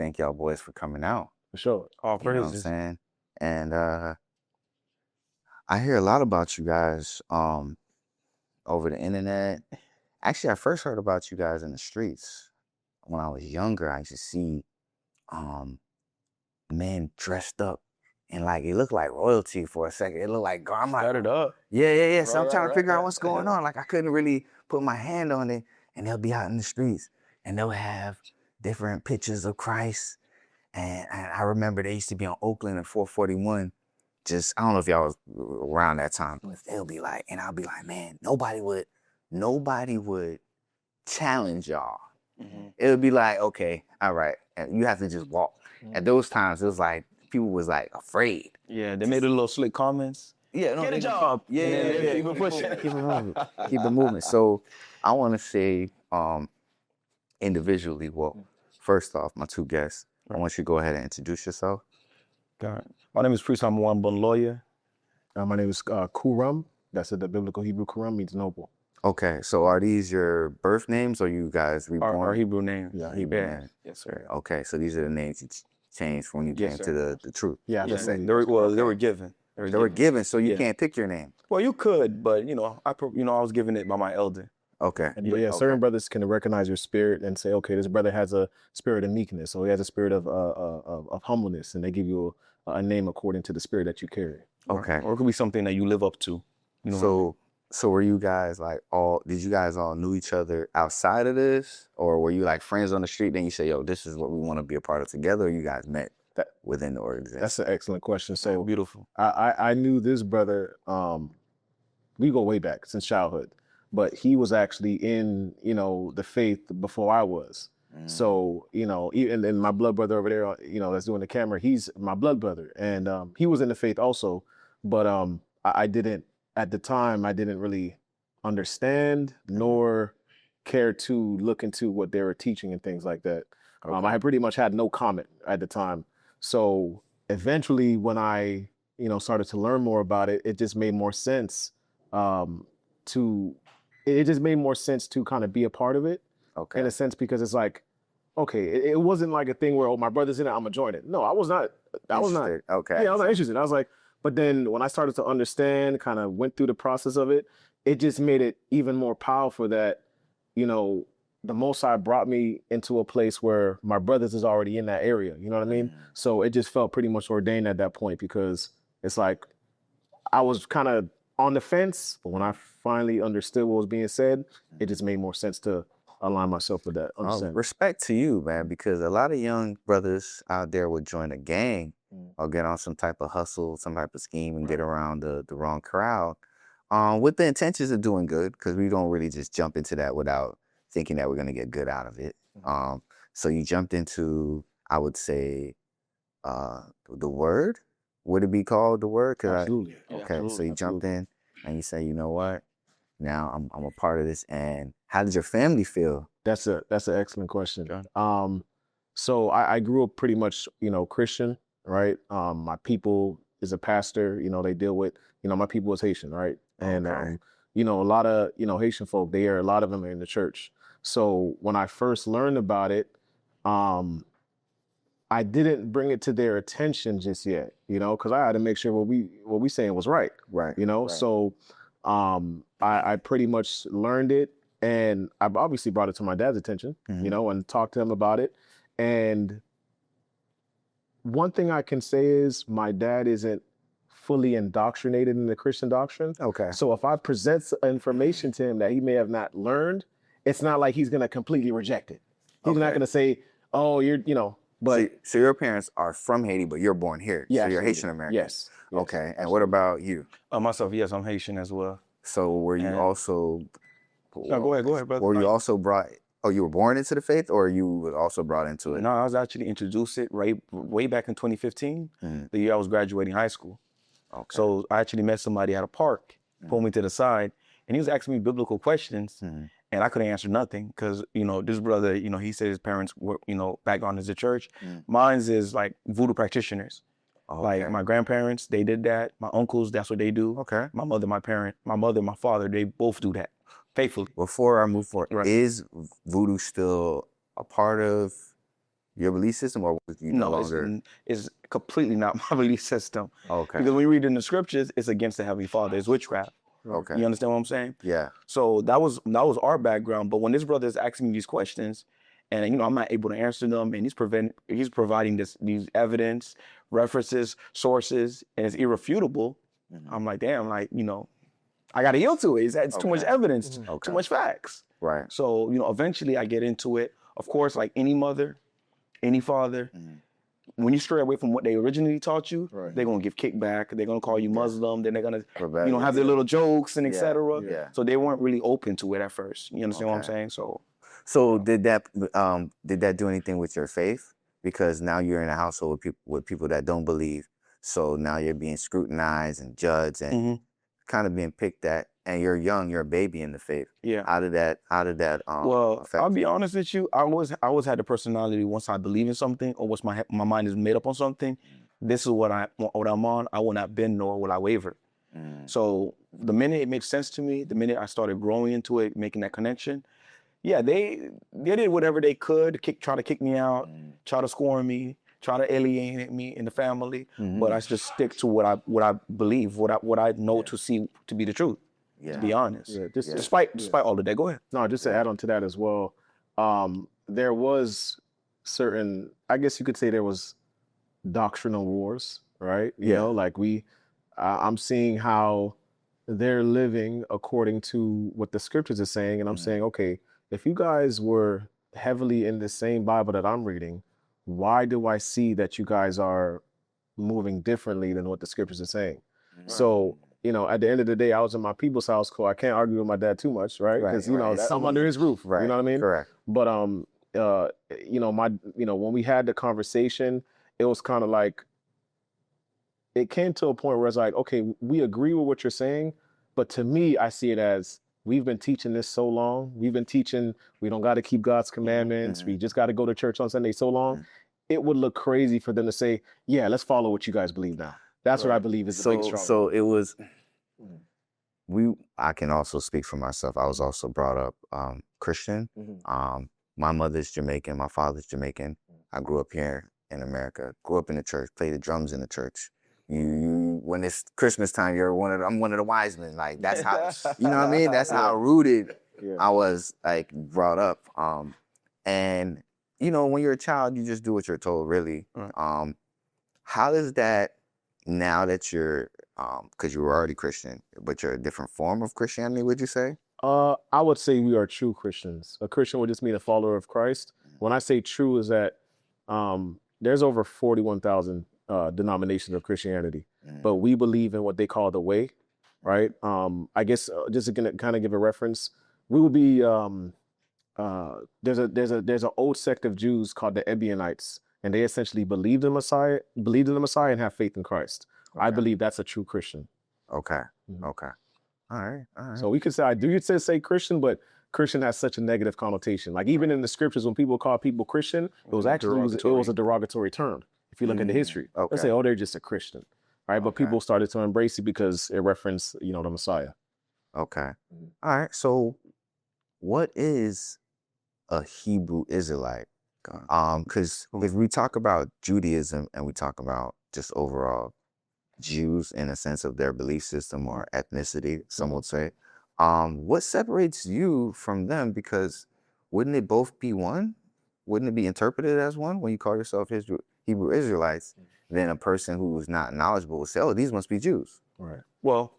thank y'all boys for coming out. For sure. All You know what I'm praises. saying? And I hear a lot about you guys over the internet. Actually, I first heard about you guys in the streets. When I was younger, I used to see men dressed up and like it looked like royalty for a second. It looked like I'm like, Set it up. yeah. So I'm trying to figure out right. what's going on. Like I couldn't really put my hand on it. And they'll be out in the streets and they'll have different pictures of Christ. And I remember they used to be on Oakland and 441. Just, I don't know if y'all was around that time, but they'll be like, and I'll be like, man, nobody would challenge y'all. Mm-hmm. It would be like, okay, all right. And you have to just walk. At those times, it was like, people was like afraid. Yeah, they made a little slick comments. Yeah, no, Get a job. Yeah. Keep it pushing. Keep it moving. So I want to say individually, well, first off, my two guests, I want you to go ahead and introduce yourself. God. My name is Priest. I'm one born lawyer. My name is Kuram. That's the biblical Hebrew Kuram means noble. Okay, so are these your birth names or you guys reborn? Our Hebrew name. Yeah, Hebrew Yeah. name. Yes, sir. Okay, so these are the names you changed when you Yes, came sir. to the truth. Yeah, Yeah, that's it. they were given. They were given, so you Yeah. can't pick your name. Well, you could, but I was given it by my elder. Okay. And yeah, certain brothers can recognize your spirit and say, okay, this brother has a spirit of meekness, so he has a spirit of humbleness, and they give you a name according to the spirit that you carry. Okay. Or it could be something that you live up to. You know what I mean? So were you guys did you guys all knew each other outside of this? Or were you like friends on the street, then you say, yo, this is what we want to be a part of together, or you guys met within the organization? That's an excellent question. So Beautiful. I knew this brother, we go way back since childhood, but he was actually in, the faith before I was. So, even and my blood brother over there, that's doing the camera, he's my blood brother. And he was in the faith also, but I didn't, at the time, I didn't really understand nor care to look into what they were teaching and things like that. Okay. I had pretty much had no comment at the time. So eventually when I, started to learn more about it, it just made more sense to kind of be a part of it. Okay. In a sense, because it's like, okay, it wasn't like a thing where, my brother's in it, I'm gonna join it. No, I was not. Okay. Yeah, I was not interested. I was like, but then when I started to understand, kind of went through the process of it, it just made it even more powerful that, the Most High brought me into a place where my brothers is already in that area. You know what I mean? So it just felt pretty much ordained at that point, because it's like I was kind of on the fence, but when I finally understood what was being said, it just made more sense to align myself with that. Respect to you, man, because a lot of young brothers out there would join a gang or get on some type of hustle, some type of scheme and get around the wrong crowd with the intentions of doing good, because we don't really just jump into that without thinking that we're going to get good out of it. So you jumped into, I would say, the word. Would it be called the word? Absolutely. Okay, so you jumped in and you say, you know what? Now I'm a part of this. And how did your family feel? That's an excellent question. So I grew up pretty much, Christian, right? My people is a pastor, they deal with, my people is Haitian, right? And, Okay. a lot of, Haitian folk, a lot of them are in the church. So when I first learned about it, I didn't bring it to their attention just yet, because I had to make sure what we saying was right. Right. So I pretty much learned it, and I obviously brought it to my dad's attention, and talked to him about it. And one thing I can say is my dad isn't fully indoctrinated in the Christian doctrine. Okay. So if I present information to him that he may have not learned, it's not like he's going to completely reject it. He's not going to say, oh, you're, but. So your parents are from Haiti, but you're born here. Yeah. So you're Haitian American. Yes. Okay. And what about you? Myself, yes, I'm Haitian as well. So were you also... No, go ahead, brother. Were you also brought... Oh, you were born into the faith, or you were also brought into it? No, I was actually introduced it way back in 2015, the year I was graduating high school. Okay. So I actually met somebody at a park, pulled me to the side, and he was asking me biblical questions, and I couldn't answer nothing because, this brother, he said his parents were, background is the church. Mine's is like voodoo practitioners. Okay. Like my grandparents, they did that. My uncles, that's what they do. Okay. My mother, my father, they both do that faithfully. Before I move forward, Right. Is voodoo still a part of your belief system, or was you no No, longer? it's completely not my belief system. Okay. Because when you read in the scriptures, it's against the Heavenly Father. It's witchcraft. Okay. You understand what I'm saying? Yeah. So that was our background. But when this brother is asking me these questions, and I'm not able to answer them, and he's providing these evidence, references, sources, and it's irrefutable. I'm like, damn, like, I got to yield to it. It's too much evidence, too much facts. Right. So, eventually I get into it. Of course, like any mother, any father, when you stray away from what they originally taught you, they're going to give kickback. They're going to call you Muslim. Then they're going to, have their little jokes and etc. Yeah. So they weren't really open to it at first. You understand what I'm saying? So did that do anything with your faith? Because now you're in a household with people that don't believe. So now you're being scrutinized and judged and kind of being picked at, and you're young, you're a baby in the faith. Yeah. How did that well, affect I'll be you? honest with you. I always had the personality, once I believe in something, or once my mind is made up on something, this is what I'm on. I will not bend, nor will I waver. So the minute it made sense to me, the minute I started growing into it, making that connection, yeah, they did whatever they could to try to kick me out, try to scorn me, try to alienate me in the family. But I just stick to what I believe, what I know to see to be the truth. To be honest, despite all of that. Go ahead. No, just to add on to that as well, there was certain, I guess you could say there was doctrinal wars, right? You know, like I'm seeing how they're living according to what the scriptures are saying, and I'm saying, okay, if you guys were heavily in the same Bible that I'm reading, why do I see that you guys are moving differently than what the scriptures are saying? So, at the end of the day, I was in my people's house, so I can't argue with my dad too much, right? Because I'm under his roof, Right. you know what I mean? Correct. But when we had the conversation, it was kind of like, it came to a point where it's like, okay, we agree with what you're saying, but to me, I see it as, we've been teaching this so long. We've been teaching we don't got to keep God's commandments. We just got to go to church on Sunday so long. It would look crazy for them to say, yeah, let's follow what you guys believe now. That's what I believe is the big struggle. So it was, I can also speak for myself. I was also brought up Christian. My mother's Jamaican, my father's Jamaican. I grew up here in America, grew up in the church, played the drums in the church. When it's Christmas time, I'm one of the wise men. Like, that's how, you know what I mean? That's how rooted I was, like, brought up. And, when you're a child, you just do what you're told, really. How does that, now that you're, because you were already Christian, but you're a different form of Christianity, would you say? I would say we are true Christians. A Christian would just mean a follower of Christ. When I say true, is that there's over 41,000 denominations of Christianity, but we believe in what they call the way, right? I guess just to kind of give a reference, we will be there's an old sect of Jews called the Ebionites, and they essentially believed in the Messiah, and have faith in Christ. I believe that's a true Christian. Okay. Okay. All right. So we could say, I do say Christian, but Christian has such a negative connotation. Like, even in the scriptures, when people call people Christian, it was actually it was a derogatory term. If you look at the history, they say, oh, they're just a Christian, right? But people started to embrace it because it referenced, the Messiah. Okay. All right. So what is a Hebrew Israelite? Because if we talk about Judaism and we talk about just overall Jews in a sense of their belief system or ethnicity, some would say, what separates you from them? Because wouldn't it both be one? Wouldn't it be interpreted as one when you call yourself Hebrew Israelites? Then a person who is not knowledgeable would say, oh, these must be Jews. Right. Well,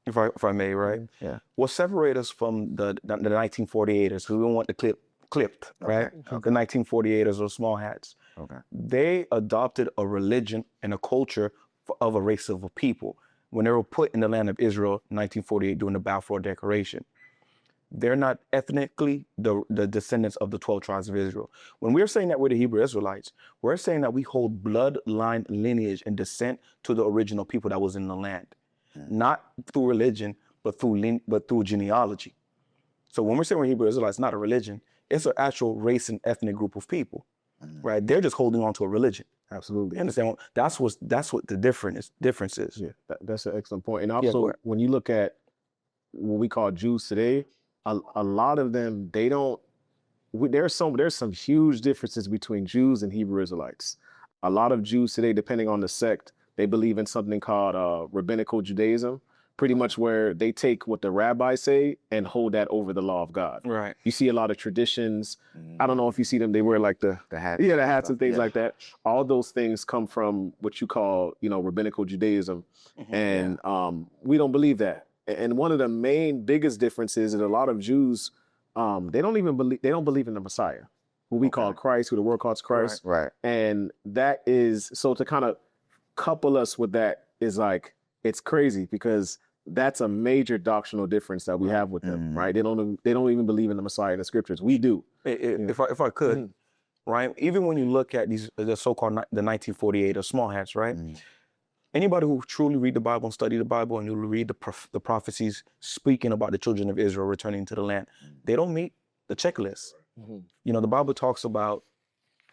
if I may, right? Yeah. What separates us from the 1948ers, because we don't want the clipped, right? The 1948ers or small hats. Okay. They adopted a religion and a culture of a race of a people when they were put in the land of Israel in 1948 during the Balfour Declaration. They're not ethnically the descendants of the 12 tribes of Israel. When we're saying that we're the Hebrew Israelites, we're saying that we hold bloodline lineage and descent to the original people that was in the land, not through religion, but through genealogy. So when we're saying we're Hebrew Israelites, not a religion, it's an actual race and ethnic group of people, right? They're just holding on to a religion. Absolutely. You understand? That's what the difference is. Yeah, that's an excellent point. And also, when you look at what we call Jews today, a lot of them, they don't there's some huge differences between Jews and Hebrew Israelites. A lot of Jews today, depending on the sect, they believe in something called rabbinical Judaism, pretty much where they take what the rabbis say and hold that over the law of God. Right. You see a lot of traditions. I don't know if you see them. They wear like the hat. Yeah, the hats and things like that. All those things come from what you call, rabbinical Judaism. And we don't believe that. And one of the main biggest differences is a lot of Jews, they don't believe in the Messiah, who we call Christ, who the world calls Christ. Right. And that is, so to kind of couple us with that is like, it's crazy because that's a major doctrinal difference that we have with them, right? They don't even believe in the Messiah in the scriptures. We do. If I could, right? Even when you look at the so-called the 1948 or small hats, right? Anybody who truly read the Bible and study the Bible and you read the prophecies speaking about the children of Israel returning to the land, they don't meet the checklist. The Bible talks about,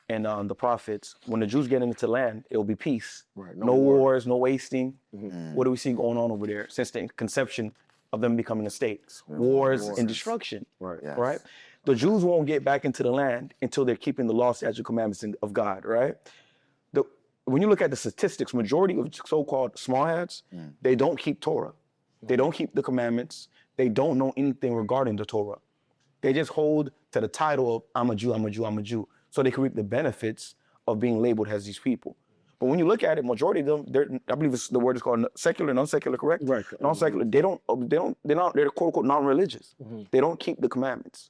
and the prophets, when the Jews get into the land, it'll be peace. Right. No wars, no wasting. What do we see going on over there since the conception of them becoming a state? Wars and destruction. Right. Yes. Right? The Jews won't get back into the land until they're keeping the law, statute, commandments of God, right? When you look at the statistics, majority of so-called small hats, they don't keep Torah. They don't keep the commandments. They don't know anything regarding the Torah. They just hold to the title of I'm a Jew, I'm a Jew, I'm a Jew, so they can reap the benefits of being labeled as these people. But when you look at it, majority of them, I believe the word is called secular, non-secular, correct? Right. Non-secular. They're quote unquote non-religious. They don't keep the commandments.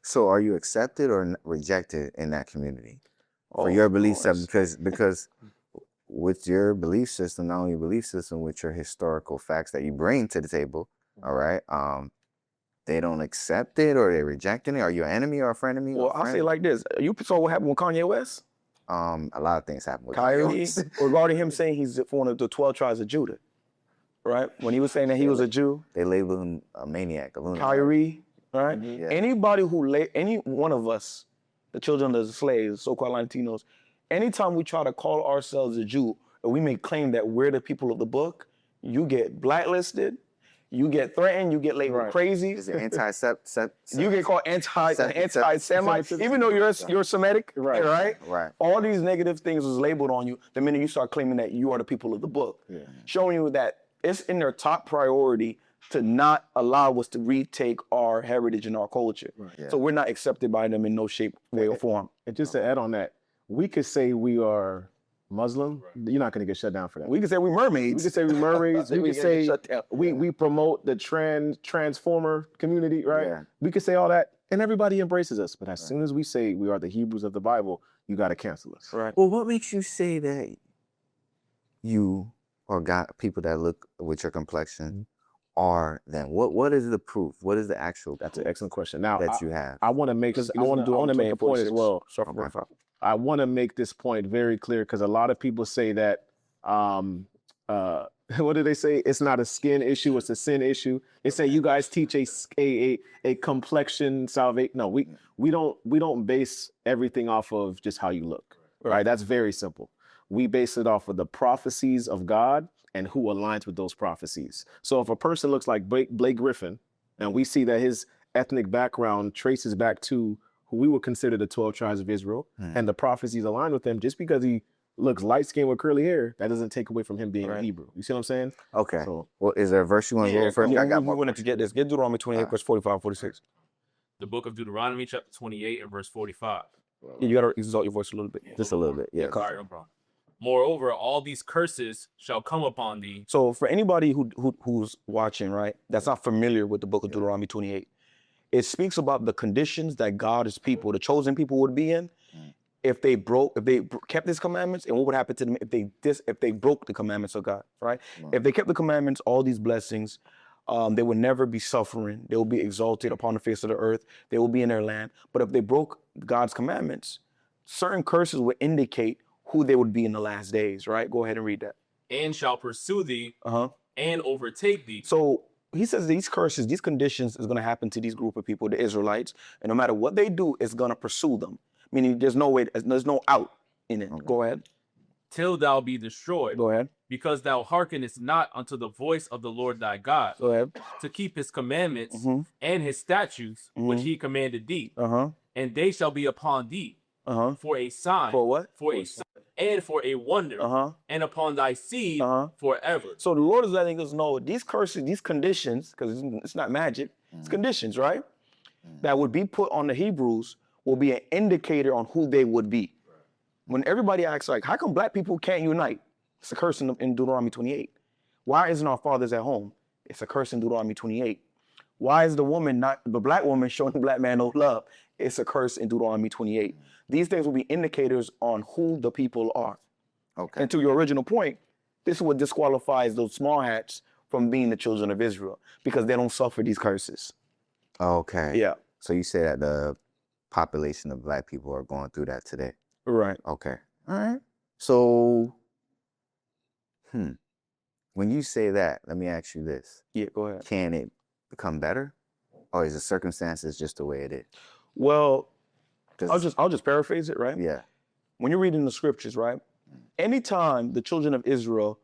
So are you accepted or rejected in that community for your belief system? Because with your belief system, not only your belief system, with your historical facts that you bring to the table, all right, they don't accept it or they're rejecting it. Are you an enemy or a frenemy? Well, I'll say it like this. You saw what happened with Kanye West? A lot of things happen with Kyrie, regarding him saying he's one of the 12 tribes of Judah, right? When he was saying that he was a Jew. They label him a maniac, a lunatic. Kyrie, right? Yeah. Anybody any one of us, the children of the slaves, so-called Latinos, anytime we try to call ourselves a Jew, or we may claim that we're the people of the book, you get blacklisted, you get threatened, you get labeled crazy. Is it anti-Semite? You get called anti-Semite, even though you're Semitic, right? Right. All these negative things was labeled on you the minute you start claiming that you are the people of the book, showing you that it's in their top priority to not allow us to retake our heritage and our culture. So we're not accepted by them in no shape, way, or form. And just to add on that, we could say we are Muslim. You're not going to get shut down for that. We can say we're mermaids. We can say we're mermaids. We can say we promote the transformer community, right? Yeah. We can say all that, and everybody embraces us. But as soon as we say we are the Hebrews of the Bible, you got to cancel us. Right. Well, what makes you say that you or got people that look with your complexion are them? What is the proof? What is the actual? That's an excellent question. Now that you have. I want to make. I want to make a point as well. Okay. I want to make this point very clear because a lot of people say that, what do they say? It's not a skin issue, it's a sin issue. They say you guys teach a complexion salvation. No, we don't base everything off of just how you look, right? That's very simple. We base it off of the prophecies of God and who aligns with those prophecies. So if a person looks like Blake Griffin, and we see that his ethnic background traces back to who we would consider the 12 tribes of Israel, and the prophecies align with them, just because he looks light-skinned with curly hair, that doesn't take away from him being a Hebrew. You see what I'm saying? Okay. So, well, is there a verse you want to go first? I got more. We wanted to get this. Get Deuteronomy 28, verse 45, 46. The book of Deuteronomy, chapter 28 and verse 45. Yeah, you got to exalt your voice a little bit. Just a little bit, yeah. Sorry, no problem. Moreover, all these curses shall come upon thee. So for anybody who's watching, right, that's not familiar with the book of Deuteronomy 28, it speaks about the conditions that God's people, the chosen people, would be in if they kept his commandments, and what would happen to them if they broke the commandments of God, right? If they kept the commandments, all these blessings, they would never be suffering. They will be exalted upon the face of the earth. They will be in their land. But if they broke God's commandments, certain curses would indicate who they would be in the last days, right? Go ahead and read that. And shall pursue thee and overtake thee. So he says these curses, these conditions is going to happen to these group of people, the Israelites, and no matter what they do, it's going to pursue them. Meaning there's no way, there's no out in it. Go ahead. Till thou be destroyed. Go ahead. Because thou hearkenest not unto the voice of the Lord thy God. Go ahead. To keep his commandments and his statutes, which he commanded thee. and they shall be upon thee for a sign. For what? For a sign and for a wonder, and upon thy seed forever. So the Lord is letting us know these curses, these conditions, because it's not magic, it's conditions, right? That would be put on the Hebrews will be an indicator on who they would be. When everybody asks, like, how come black people can't unite? It's a curse in Deuteronomy 28. Why isn't our fathers at home? It's a curse in Deuteronomy 28. Why is the black woman showing the black man no love? It's a curse in Deuteronomy 28. These things will be indicators on who the people are. Okay. And to your original point, this is what disqualifies those small hats from being the children of Israel, because they don't suffer these curses. Okay. Yeah. So you say that the population of black people are going through that today. Right. Okay. All right. So, when you say that, let me ask you this. Yeah, go ahead. Can it become better? Or is the circumstances just the way it is? Well, I'll just paraphrase it, right? Yeah. When you're reading the scriptures, right? Anytime the children of Israel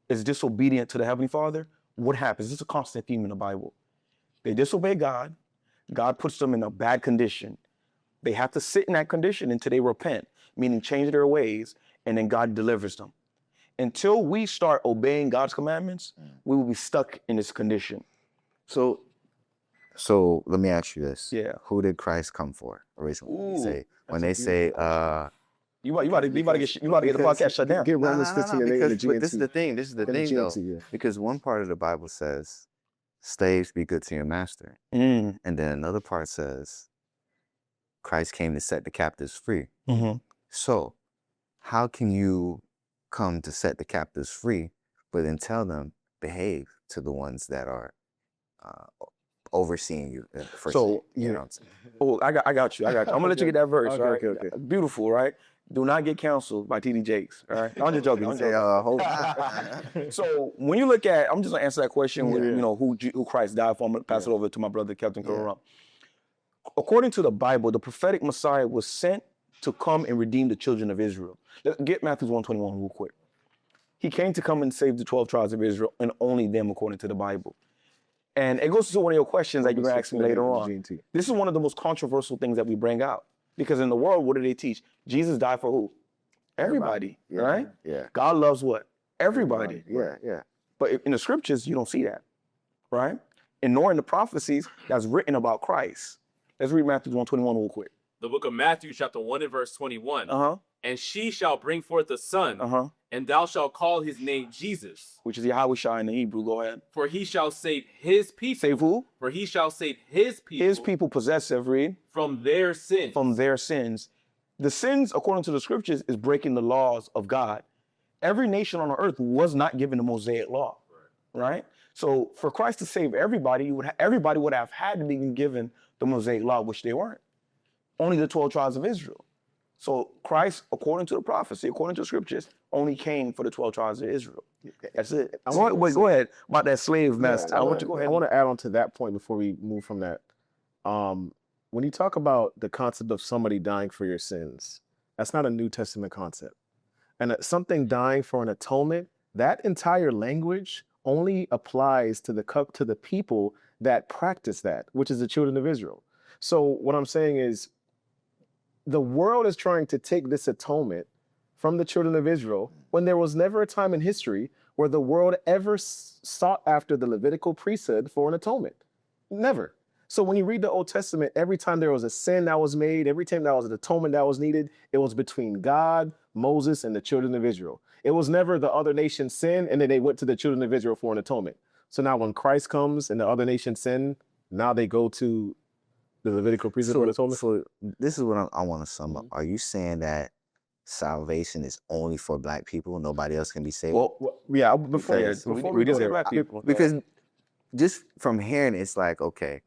is disobedient to the Heavenly Father, what happens? It's a constant theme in the Bible. They disobey God. God puts them in a bad condition. They have to sit in that condition until they repent, meaning change their ways, and then God delivers them. Until we start obeying God's commandments, we will be stuck in this condition. So let me ask you this. Yeah. Who did Christ come for originally? When they say you about to get the podcast shut down. Get Romans 15 and 8 in the GNT. But this is the thing. This is the thing, though. Yeah. Because one part of the Bible says, slaves, be good to your master. And then another part says, Christ came to set the captives free. So how can you come to set the captives free, but then tell them, behave to the ones that are overseeing you? So, you know what I'm saying? Oh, I got you. I'm gonna let you get that verse. Okay, all right? okay. Beautiful, right? Do not get canceled by TD Jakes. All right. I'm just joking. So when you look at, I'm just gonna answer that question with who Christ died for. I'm gonna pass it over to my brother Captain Karam. According to the Bible, the prophetic Messiah was sent to come and redeem the children of Israel. Let's get Matthew 1:21 real quick. He came to come and save the 12 tribes of Israel, and only them according to the Bible. And it goes to one of your questions that you're going to ask me later on. This is one of the most controversial things that we bring out. Because in the world, what do they teach? Jesus died for who? Everybody, right? Yeah. God loves what? Everybody. Yeah. But in the scriptures, you don't see that, right? And nor in the prophecies that's written about Christ. Let's read Matthew 1:21 real quick. The book of Matthew, chapter 1 and verse 21. And she shall bring forth a son, and thou shalt call his name Jesus. Which is Yahweh in the Hebrew. Go ahead. For he shall save his people. Save who? For he shall save his people. His people possessive, read. From their sins. From their sins. The sins, according to the scriptures, is breaking the laws of God. Every nation on the earth was not given the Mosaic law, right? So for Christ to save everybody, everybody would have had to be given the Mosaic law, which they weren't. Only the 12 tribes of Israel. So Christ, according to the prophecy, according to the scriptures, only came for the 12 tribes of Israel. That's it. Go ahead about that slave master. I want to add on to that point before we move from that. When you talk about the concept of somebody dying for your sins, that's not a New Testament concept. And something dying for an atonement, that entire language only applies to the people that practice that, which is the children of Israel. So what I'm saying is, the world is trying to take this atonement from the children of Israel when there was never a time in history where the world ever sought after the Levitical priesthood for an atonement. Never. So when you read the Old Testament, every time there was a sin that was made, every time there was an atonement that was needed, it was between God, Moses, and the children of Israel. It was never the other nations sin, and then they went to the children of Israel for an atonement. So now when Christ comes and the other nations sin, now they go to the Levitical priesthood for the atonement? So this is what I want to sum up. Are you saying that salvation is only for black people? Nobody else can be saved? Well yeah, before we just say black people. Because just from hearing, it's like, okay,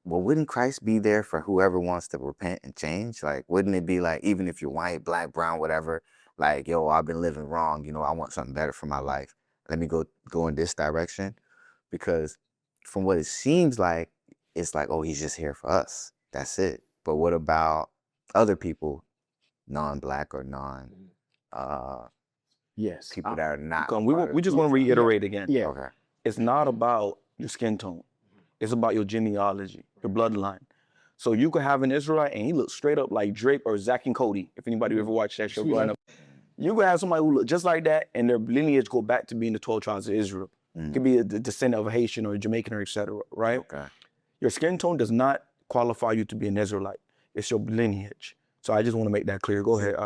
well, wouldn't Christ be there for whoever wants to repent and change? Like, wouldn't it be like, even if you're white, black, brown, whatever, like, yo, I've been living wrong, I want something better for my life. Let me go in this direction. Because from what it seems like, it's like, oh, he's just here for us. That's it. But what about other people, non-black or yes, people that are not? We just want to reiterate again. Yeah. Okay. It's not about your skin tone. It's about your genealogy, your bloodline. So you could have an Israelite and he looks straight up like Drake or Zack and Cody, if anybody ever watched that show growing up. You could have somebody who look just like that and their lineage go back to being the 12 tribes of Israel. It could be a descendant of a Haitian or a Jamaican or et cetera, right? Okay. Your skin tone does not qualify you to be an Israelite. It's your lineage. So I just want to make that clear. Go ahead.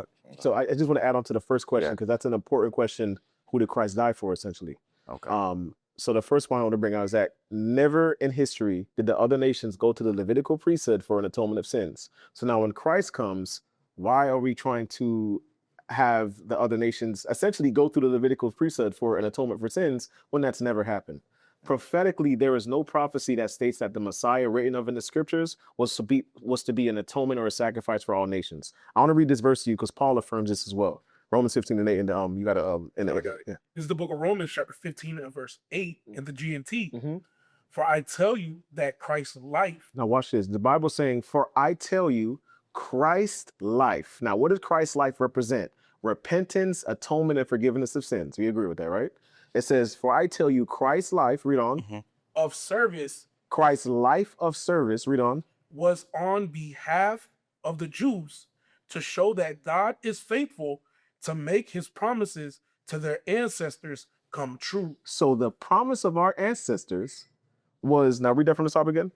So I just want to add on to the first question because that's an important question. Who did Christ die for, essentially? Okay. So the first point I want to bring out is that never in history did the other nations go to the Levitical priesthood for an atonement of sins. So now when Christ comes, why are we trying to have the other nations essentially go through the Levitical priesthood for an atonement for sins when that's never happened? Prophetically, there is no prophecy that states that the Messiah written of in the scriptures was to be an atonement or a sacrifice for all nations. I want to read this verse to you because Paul affirms this as well. Romans 15:8, and you got to This is the book of Romans, chapter 15 and verse 8 in the GNT. For I tell you that Christ's life. Now watch this. The Bible's saying, for I tell you, Christ's life. Now, what does Christ's life represent? Repentance, atonement, and forgiveness of sins. We agree with that, right? It says, for I tell you, Christ's life, read on. Of service. Christ's life of service, read on. Was on behalf of the Jews to show that God is faithful to make his promises to their ancestors come true. So the promise of our ancestors was, now read that from the top again.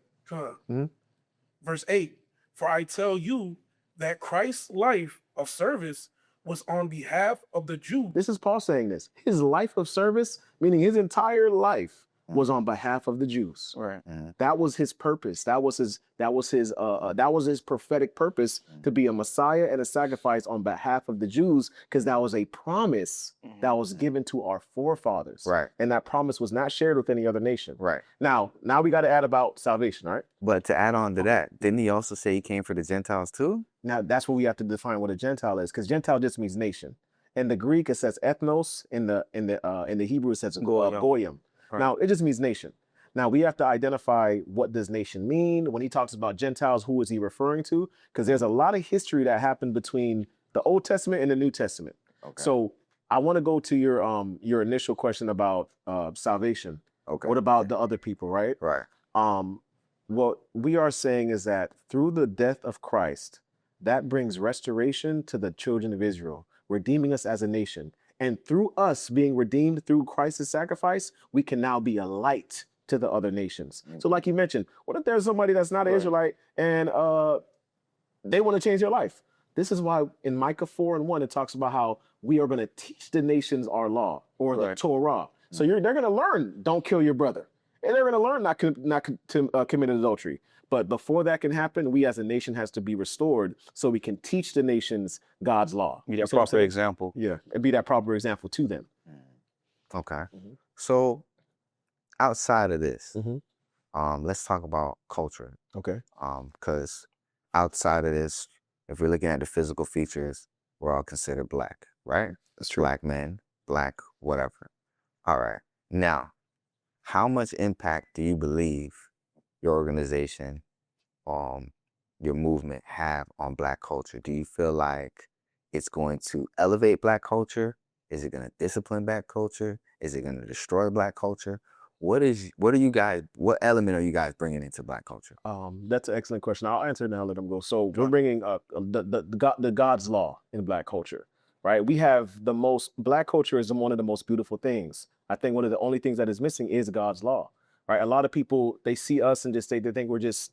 Verse 8, for I tell you that Christ's life of service was on behalf of the Jews. This is Paul saying this. His life of service, meaning his entire life, was on behalf of the Jews. Right. That was his purpose. That was his prophetic purpose to be a Messiah and a sacrifice on behalf of the Jews, because that was a promise that was given to our forefathers. Right. And that promise was not shared with any other nation. Right. Now we got to add about salvation, right? But to add on to that, didn't he also say he came for the Gentiles too? Now that's what we have to define what a Gentile is, because Gentile just means nation. In the Greek, it says ethnos. In the Hebrew, it says goyim. Right. Now, it just means nation. Now, we have to identify what does nation mean. When he talks about Gentiles, who is he referring to? Because there's a lot of history that happened between the Old Testament and the New Testament. Okay. So I want to go to your initial question about salvation. Okay. What about the other people, right? Right. What we are saying is that through the death of Christ, that brings restoration to the children of Israel, redeeming us as a nation. And through us being redeemed through Christ's sacrifice, we can now be a light to the other nations. So like you mentioned, what if there's somebody that's not an Israelite and they want to change their life? This is why in Micah 4:1, it talks about how we are going to teach the nations our law, or the Torah. So they're going to learn, don't kill your brother. And they're going to learn not to commit adultery. But before that can happen, we as a nation has to be restored so we can teach the nations God's law. Be that proper example. Yeah, and be that proper example to them. Okay. So outside of this, let's talk about culture. Okay. Because outside of this, if we're looking at the physical features, we're all considered black, right? That's true. Black men, black, whatever. All right. Now, how much impact do you believe your organization, your movement have on black culture? Do you feel like it's going to elevate black culture? Is it going to discipline black culture? Is it going to destroy black culture? What element are you guys bringing into black culture? That's an excellent question. I'll answer it and I'll let them go. So we're bringing the God's law in black culture, right? We have black culture is one of the most beautiful things. I think one of the only things that is missing is God's law, right? A lot of people, they see us and they think we're just,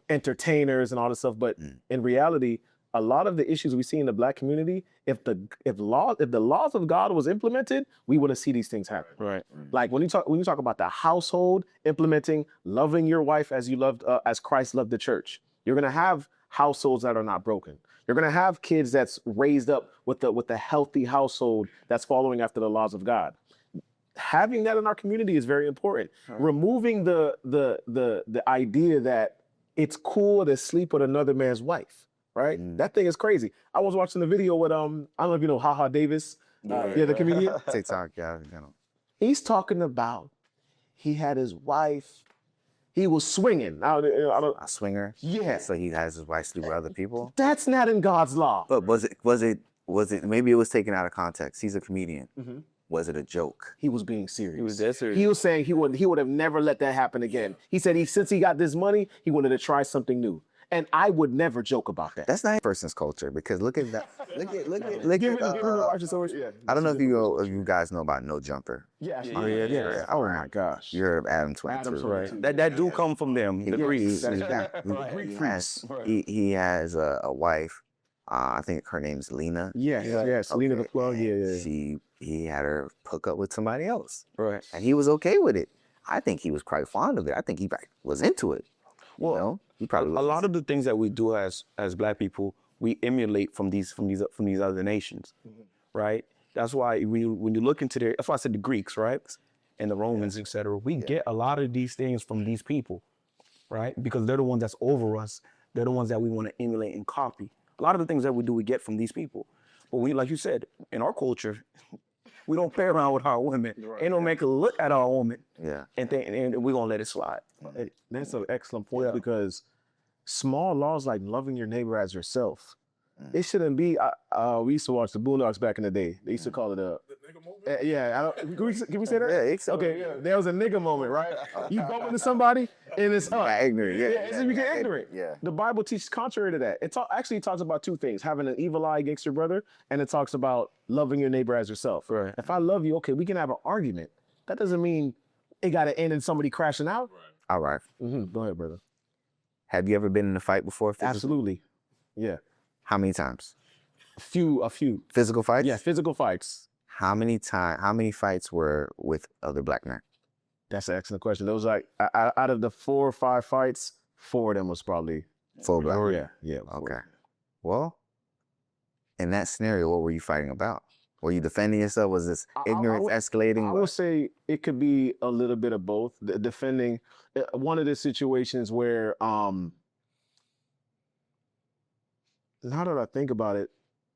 entertainers and all this stuff. But in reality, a lot of the issues we see in the black community, if the laws of God was implemented, we wouldn't see these things happen. Right. Like when you talk about the household implementing loving your wife as you loved as Christ loved the church, you're gonna have households that are not broken. You're gonna have kids that's raised up with the healthy household that's following after the laws of God. Having that in our community is very important. Right. Removing the idea that it's cool to sleep with another man's wife. Right? That thing is crazy. I was watching the video with I don't know if you know HaHa Davis, the comedian. TikTok, yeah. He's talking about he had his wife, he was swinging. A swinger? Yeah. So he has his wife sleep with other people? That's not in God's law. But was it maybe it was taken out of context. He's a comedian. was it a joke? He was being serious. He was dead serious. He was saying he would have never let that happen again. He said since he got this money, he wanted to try something new. And I would never joke about that. That's not a person's culture, because look at that. Look at. Yeah. I don't know if you guys know about No Jumper. Yeah. Yeah. Oh my gosh. You're Adam 22. Adam 22. That do come from them, the Greeks. He has a wife. I think her name's Lena. Yes. Lena the Plug. Yeah. He had her hook up with somebody else, Right. and he was okay with it. I think he was quite fond of it. I think he was into it. Well, You know, he probably a lot of the things that we do as Black people, we emulate from these other nations, right? That's why when you look into that's why I said the Greeks, right, and the Romans, etc. We get a lot of these things from these people, right? Because they're the ones that's over us. They're the ones that we want to emulate and copy. A lot of the things that we do, we get from these people. But like you said, in our culture, we don't play around with our women. Ain't no make a look at our woman. Yeah. And we're gonna let it slide. That's an excellent point because small laws like loving your neighbor as yourself, it shouldn't be. We used to watch the Boondocks back in the day. They used to call it a. Can we say that? Yeah, Okay, yeah. There was a nigga moment, right? You bump into somebody and it's ignorant. you get ignorant. Yeah. The Bible teaches contrary to that. It actually talks about two things: having an evil eye against your brother, and it talks about loving your neighbor as yourself. Right. If I love you, okay, we can have an argument. That doesn't mean it got to end in somebody crashing out. All right. Go ahead, brother. Have you ever been in a fight before? Absolutely. Yeah. How many times? A few. Physical fights? Yeah, physical fights. How many fights were with other Black men? That's an excellent question. There was like out of the 4 or 5 fights, 4 of them was probably Full Black men? Yeah. Okay. Well, in that scenario, what were you fighting about? Were you defending yourself? Was this ignorance escalating? I would say it could be a little bit of both. Defending one of the situations where now that I think about it,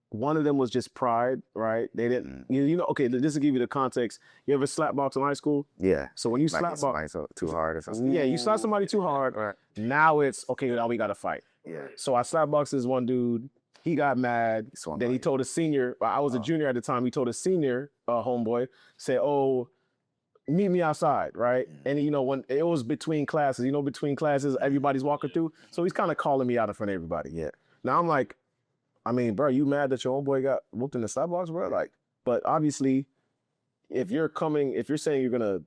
one of them was just pride, right? They didn't, okay, just to give you the context, you ever slap box in high school? Yeah. So when you Like slap box, somebody too hard or something? yeah, you slap somebody too hard, Right. now it's, okay, now we got to fight. Yeah. So I slap boxed this one dude, he got mad, swung then on he you. told a senior, I was a junior at the time, he told a senior homeboy, say, oh, meet me outside, right? And when it was between classes, between classes, everybody's walking through, so he's kind of calling me out in front of everybody. Yeah. Now I'm like, I mean, bro, you mad that your homeboy got whooped in the slap box, bro? Like, but obviously, if you're saying you're gonna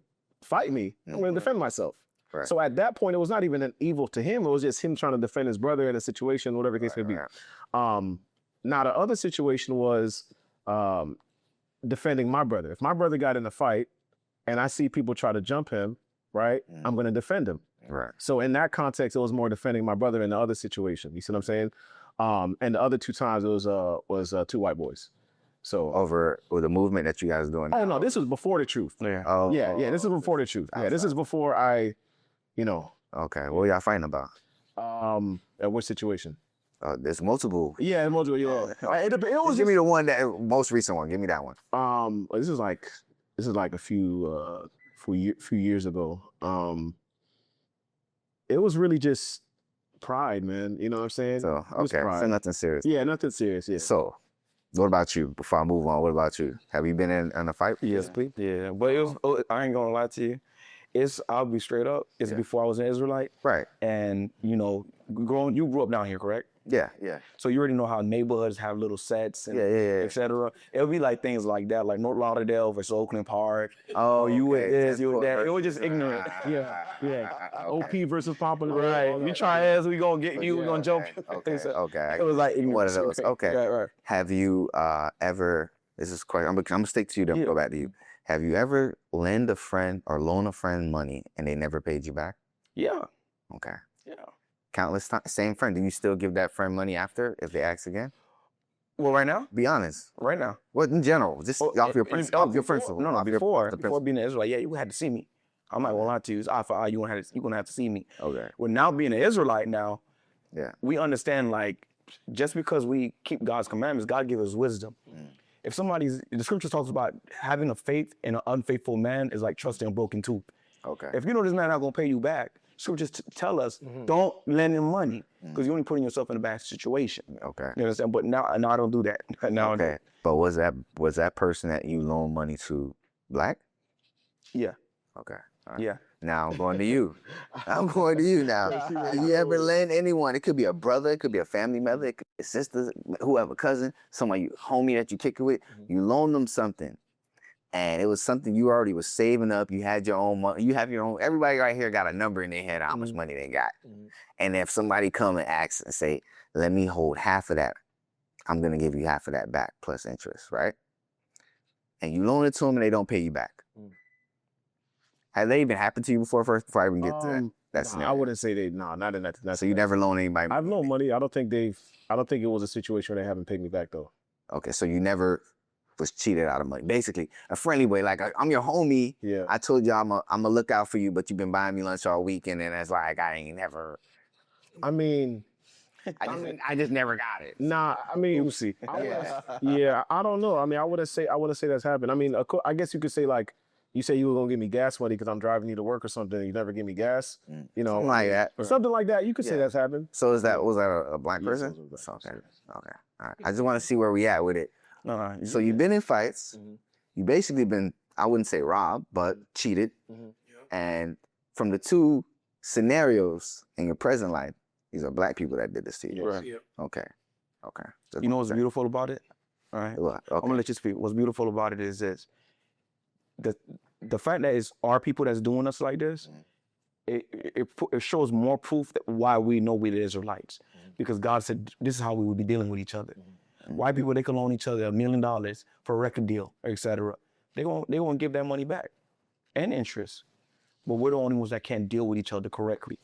fight me, I'm gonna defend myself. Right. So at that point, it was not even an evil to him. It was just him trying to defend his brother in a situation, whatever the case may be. Right. Now the other situation was defending my brother. If my brother got in a fight and I see people try to jump him, right, I'm gonna defend him. Right. So in that context, it was more defending my brother in the other situation. You see what I'm saying? And the other 2 times it was 2 white boys. So Over with the movement that you guys are doing. oh no, this was before the truth. Yeah. Oh, Yeah, this is before the truth. Yeah, this is before I, Okay. What were y'all fighting about? at what situation? There's multiple. Yeah, multiple. It was Give me the one most recent one. Give me that one. this is like a few years ago. It was really just pride, man. You know what I'm saying? So It was okay, pride. so nothing serious. Yeah, nothing serious. Yeah. So, what about you? Before I move on, what about you? Have you been in a fight? Yes, please. Yeah, but it was. I ain't gonna lie to you. I'll be straight up. It's before I was an Israelite, Right. and you grew up down here, correct? Yeah. So you already know how neighborhoods have little sets and Yeah. et cetera. It'll be like things like that, like North Lauderdale versus Oakland Park. Oh, you with okay. this, you with that. It was just ignorant. Yeah. OP versus Pompano. Right. You try us, we gonna get you, we gonna jump. Okay. Okay. It was like ignorant. One of those. Okay. Right. Have you ever? This is quite. I'm gonna stick to you. Then go back to you. Have you ever lend a friend or loan a friend money and they never paid you back? Yeah. Okay. Yeah. Countless times. Same friend. Do you still give that friend money after if they ask again? Well, right now? Be honest. Right now. Well, in general, just off your principle. Before being an Israelite, yeah, you had to see me. I'm not gonna lie to you. It's eye for eye. You're gonna have to see me. Okay. Well, now being an Israelite now, Yeah. we understand like just because we keep God's commandments, God gives us wisdom. If the scripture talks about having a faith in an unfaithful man is like trusting a broken tooth. Okay. If you know this man not gonna pay you back, scriptures tell us don't lend him money because you're only putting yourself in a bad situation. Okay. You understand? But now I don't do that. Now I Okay. But was that person that you loaned money to Black? Yeah. Okay. All right. Yeah. Now I'm going to you. I'm going to you now. Have you ever lend anyone? It could be a brother, it could be a family member, it could be a sister, whoever, cousin, somebody, homie that you kick it with. You loan them something, and it was something you already was saving up. You had your own money. You have your own. Everybody right here got a number in their head how much money they got. And if somebody come and asks and say, "Let me hold half of that," I'm gonna give you half of that back plus interest, right? And you loan it to them and they don't pay you back. Have they even happened to you before? Before I even get to that? That's I wouldn't say they. No, not in that. So you never loan anybody? I've loaned money. I don't think it was a situation where they haven't paid me back though. Okay, so you never was cheated out of money. Basically, a friendly way. Like, I'm your homie. Yeah. I told you I'm a look out for you, but you've been buying me lunch all weekend, and it's like I ain't never. I mean, I just never got it. Nah, I mean, We'll see. yeah, I don't know. I mean, I wouldn't say that's happened. I mean, I guess you could say like, you say you were gonna give me gas money because I'm driving you to work or something. You never give me gas, you know, Something like that. Something like that. You could say that's happened. So was that a black person? Okay. All right. I just want to see where we at with it. So you've been in fights. You basically been, I wouldn't say robbed, but cheated. And from the two scenarios in your present life, these are black people that did this to you. Right. Okay. You know what's beautiful about it? All right. Okay. I'm gonna let you speak. What's beautiful about it is this: the fact that it's our people that's doing us like this, it shows more proof that why we know we're the Israelites, because God said this is how we would be dealing with each other. White people, they can loan each other $1 million for a record deal, etc. They won't give that money back and interest, but we're the only ones that can't deal with each other correctly,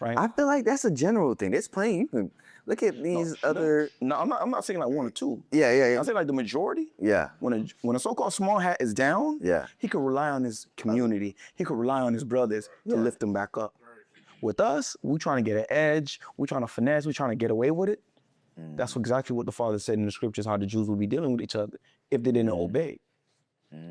right? I feel like that's a general thing. There's plenty. You can look at these other. No, I'm not saying like one or two. Yeah. I say like the majority. Yeah. When a so-called small hat is down, he can rely on his community. He can rely on his brothers to lift him back up. With us, we trying to get an edge. We trying to finesse. We trying to get away with it. That's exactly what the Father said in the scriptures, how the Jews would be dealing with each other if they didn't obey.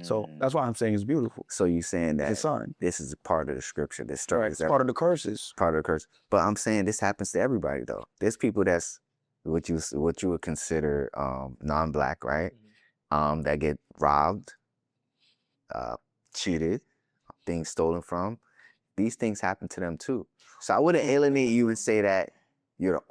So that's why I'm saying it's beautiful. So you're saying that It's a sign. this is a part of the scripture. This story Right. It's part of the curses. Part of the curse. But I'm saying this happens to everybody though. There's people that's what you would consider non-black, right? That get robbed, cheated, things stolen from. These things happen to them too. So I wouldn't alienate you and say that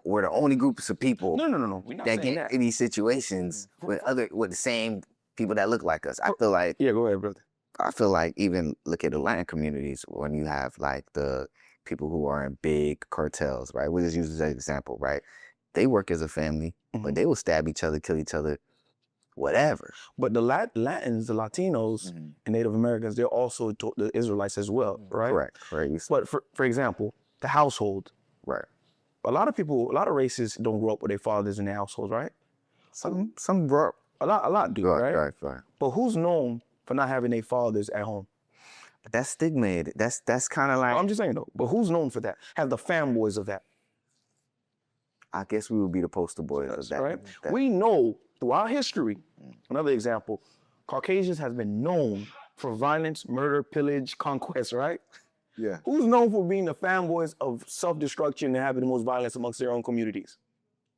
we're the only groups of people No. We're not that saying get that. in these situations with the same people that look like us. I feel like Yeah, go ahead, brother. I feel like even look at the land communities when you have like the people who are in big cartels, right? We'll just use this as an example, right? They work as a family, but they will stab each other, kill each other, whatever. But the Latins, the Latinos, and Native Americans, they're also the Israelites as well, right? Correct. But for example, the household. Right. A lot of races don't grow up with their fathers in their households, right? Some grow up. A lot do, right? Right. But who's known for not having their fathers at home? But that's stigmated. That's kind of like. I'm just saying though. But who's known for that? Have the fanboys of that? I guess we would be the poster boys of that. Right. We know throughout history. Another example: Caucasians has been known for violence, murder, pillage, conquest. Right. Yeah. Who's known for being the fanboys of self-destruction and having the most violence amongst their own communities?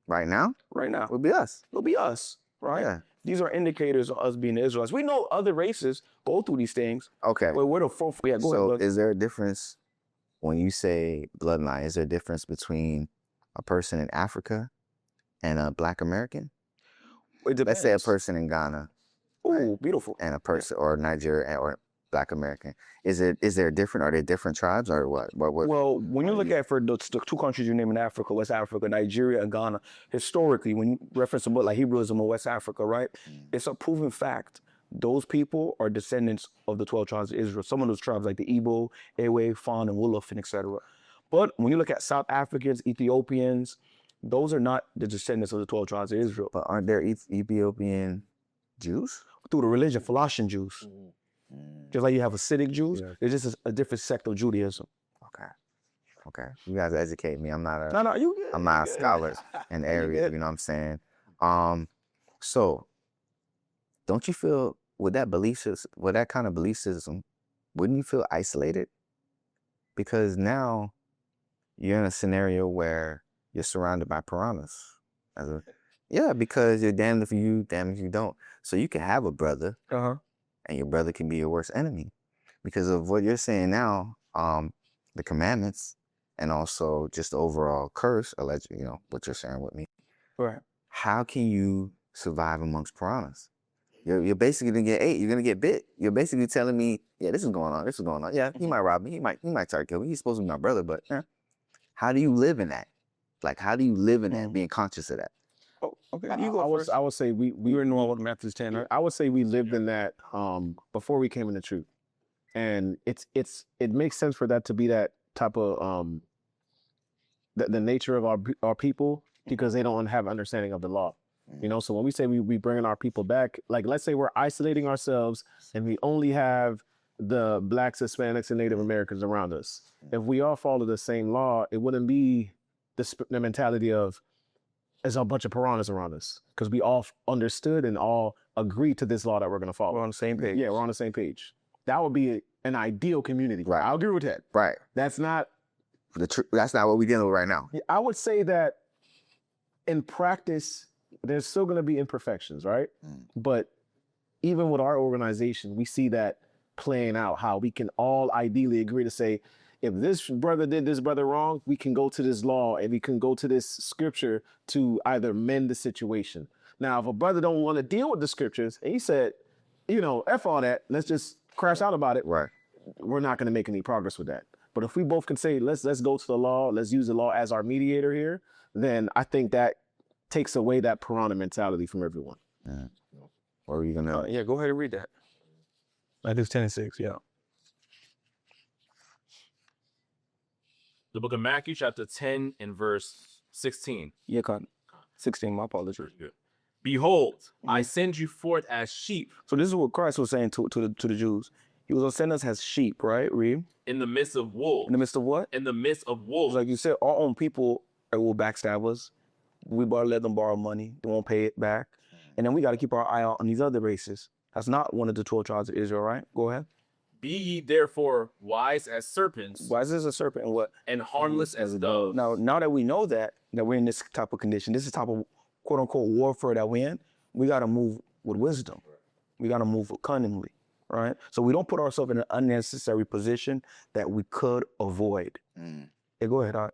Right now? Right now. Would be us. It'll be us, right? Yeah. These are indicators of us being the Israelites. We know other races go through these things. Okay. But we're the fourth. Yeah, go so ahead. Is there a difference when you say bloodline? Is there a difference between a person in Africa and a Black American? It depends. Let's say a person in Ghana. Oh, beautiful. And a person or Nigeria or Black American. Are they different tribes or what? Well, when you look at for the two countries you name in Africa, West Africa, Nigeria and Ghana, historically, when you reference a book like Hebrew Israelite, West Africa, right? It's a proven fact. Those people are descendants of the 12 tribes of Israel. Some of those tribes like the Igbo, Ewe, Fon, and Wolof, and etc. But when you look at South Africans, Ethiopians, those are not the descendants of the 12 tribes of Israel. But aren't there Ethiopian Jews? Through the religion, Philistian Jews. Just like you have Hasidic Jews, there's just a different sect of Judaism. Okay. You guys educate me. I'm not a I'm not a scholar in the area, you know what I'm saying? So don't you feel with that kind of belief system, wouldn't you feel isolated? Because now you're in a scenario where you're surrounded by piranhas. Because you're damned if you, damned if you don't. So you can have a brother and your brother can be your worst enemy because of what you're saying now, the commandments, and also just the overall curse, allegedly, you know, what you're sharing with me. Right. How can you survive amongst piranhas? You're basically gonna get ate. You're gonna get bit. You're basically telling me, yeah, this is going on. This is going on. Yeah, he might rob me. He might try to kill me. He's supposed to be my brother, but how do you live in that? Like, how do you live in that? Being conscious of that. Oh, okay. You go first. I would say we were in what Matthew 10, right? I would say we lived in that before we came in the truth, and it makes sense for that to be that type of the nature of our people because they don't have understanding of the law. You know, so when we say we bringing our people back, like let's say we're isolating ourselves and we only have the Blacks, Hispanics, and Native Americans around us. If we all follow the same law, it wouldn't be the mentality of there's a bunch of piranhas around us because we all understood and all agreed to this law that we're going to follow. We're on the same page. Yeah, we're on the same page. That would be an ideal community. Right. I agree with that. Right. That's not that's not what we're dealing with right now. I would say that in practice, there's still going to be imperfections, right? But even with our organization, we see that playing out, how we can all ideally agree to say, if this brother did this brother wrong, we can go to this law and we can go to this scripture to either mend the situation. Now, if a brother don't want to deal with the scriptures and he said, you know, F all that, let's just crash out about it. Right. We're not going to make any progress with that. But if we both can say, let's go to the law, let's use the law as our mediator here, then I think that takes away that piranha mentality from everyone. Yeah. What are you going to... Yeah, go ahead and read that. Matthew 10:6, yeah. The book of Matthew, chapter 10 and verse 16. Yeah, 16, my apologies. Behold, I send you forth as sheep. So this is what Christ was saying to the Jews. He was going to send us as sheep, right? Read. In the midst of wolves. In the midst of what? In the midst of wolves. Like you said, our own people will backstab us. We better let them borrow money. They won't pay it back. And then we got to keep our eye out on these other races. That's not one of the 12 tribes of Israel, right? Go ahead. Be ye therefore wise as serpents. Wise as a serpent and what? And harmless as doves. Now that we know that we're in this type of condition, this is the type of quote unquote warfare that we're in, we got to move with wisdom. We got to move cunningly, right? So we don't put ourselves in an unnecessary position that we could avoid. Hey, go ahead. Oh,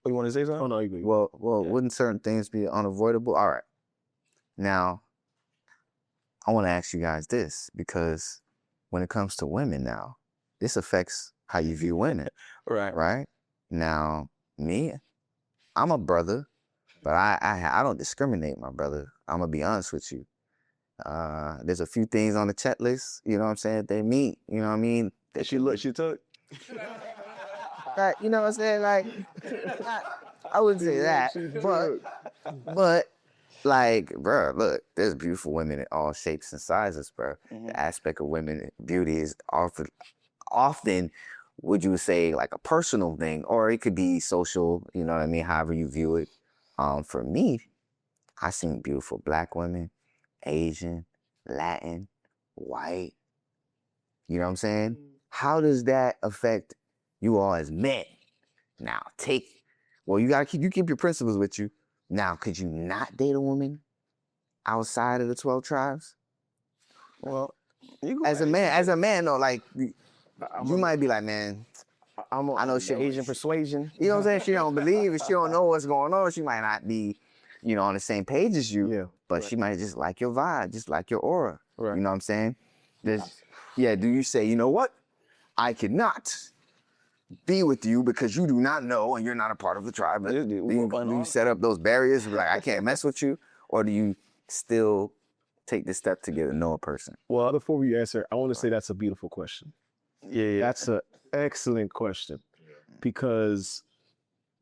you want to say something? Oh, no, you agree. Well, wouldn't certain things be unavoidable? All right. Now, I want to ask you guys this, because when it comes to women now, this affects how you view women. Right. Right? Now, me, I'm a brother, but I don't discriminate, my brother. I'm going to be honest with you. There's a few things on the checklist, you know what I'm saying, they meet, you know what I mean? That she took. Right, you know what I'm saying? Like, I wouldn't say that, but like, bro, look, there's beautiful women in all shapes and sizes, bro. The aspect of women beauty is often, would you say, like a personal thing, or it could be social, you know what I mean, however you view it. For me, I seen beautiful Black women, Asian, Latin, white, you know what I'm saying? How does that affect you all as men? Now, you keep your principles with you. Now, could you not date a woman outside of the 12 tribes? Well, as a man, though, like, you might be like, man, I know she Asian persuasion. You know what I'm saying? She don't believe it. She don't know what's going on. She might not be, you know, on the same page as you. Yeah. But she might just like your vibe, just like your aura. Right. You know what I'm saying? Do you say, you know what? I cannot be with you because you do not know and you're not a part of the tribe. Do you set up those barriers like, I can't mess with you? Or do you still take this step to get to know a person? Well, before we answer, I want to say that's a beautiful question. Yeah. That's an excellent question, because